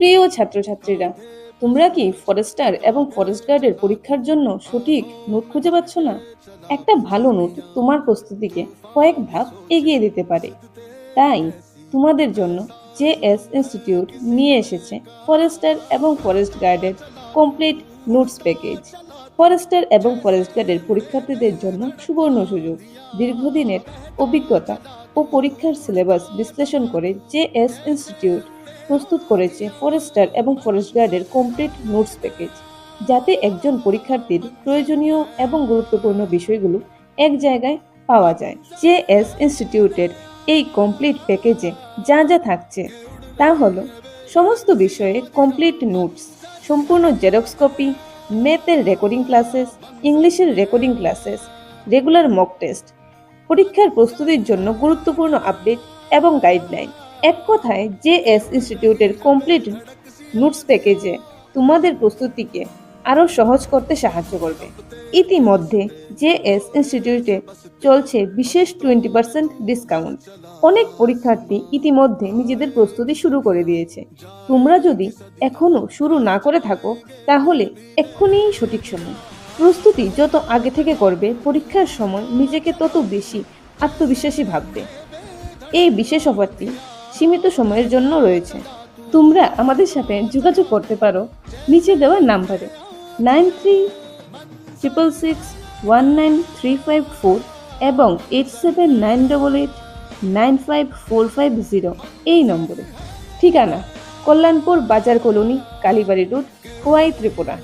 প্রিয় ছাত্রছাত্রীরা, তোমরা কি ফরেস্টার এবং ফরেস্ট গার্ডের পরীক্ষার জন্য সঠিক নোট খুঁজে পাচ্ছ না? একটা ভালো নোট তোমার প্রস্তুতিকে কয়েক ধাপ এগিয়ে দিতে পারে। তাই তোমাদের জন্য জেএস ইনস্টিটিউট নিয়ে এসেছে ফরেস্টার এবং ফরেস্ট গার্ডের কমপ্লিট নোটস প্যাকেজ। ফরেস্টার এবং ফরেস্ট গার্ডের পরীক্ষার্থীদের জন্য সুবর্ণ সুযোগ। দীর্ঘদিনের অভিজ্ঞতা ও পরীক্ষার সিলেবাস বিশ্লেষণ করে জেএস ইনস্টিটিউট প্রস্তুত করেছে ফরেস্টার এবং ফরেস্ট গার্ডের কমপ্লিট নোটস প্যাকেজ, যাতে একজন পরীক্ষার্থীর প্রয়োজনীয় এবং গুরুত্বপূর্ণ বিষয়গুলো এক জায়গায় পাওয়া যায়। জেএস ইনস্টিটিউটের এই কমপ্লিট প্যাকেজে যা যা থাকছে তা হলো সমস্ত বিষয়ে কমপ্লিট নোটস, সম্পূর্ণ জেরক্স কপি, ম্যাথের রেকর্ডিং ক্লাসেস, ইংলিশের recording classes, regular mock test, পরীক্ষার প্রস্তুতির জন্য গুরুত্বপূর্ণ আপডেট এবং গাইডলাইন। এক কথায় জেএস ইনস্টিটিউটের কমপ্লিট নোটস প্যাকেজে তোমাদের প্রস্তুতিকে আরও সহজ করতে সাহায্য করবে। ইতিমধ্যে জেএস ইনস্টিটিউটে চলছে বিশেষ 20% ডিসকাউন্ট। অনেক পরীক্ষার্থী ইতিমধ্যে নিজেদের প্রস্তুতি শুরু করে দিয়েছে। তোমরা যদি এখনো শুরু না করে থাকো, তাহলে এক্ষুনি সঠিক সময়। প্রস্তুতি যত আগে থেকে করবে, পরীক্ষার সময় নিজেকে তত বেশি আত্মবিশ্বাসী ভাববে। এই বিশেষ অফারটি সীমিত সময়ের জন্য রয়েছে। তোমরা আমাদের সাথে যোগাযোগ করতে পারো নিচে দেওয়া নাম্বারে 9366619354 এবং 8798895450 এই নম্বরে। ঠিকানা কল্যাণপুর বাজার কলোনি, কালীবাড়ি রোড, খোয়াই, ত্রিপুরা।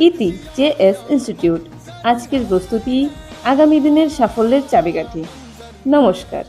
ইতি জেএস ইনস্টিটিউট। আজকের প্রস্তুতি আগামী দিনের সাফল্যের চাবিকাঠি। নমস্কার।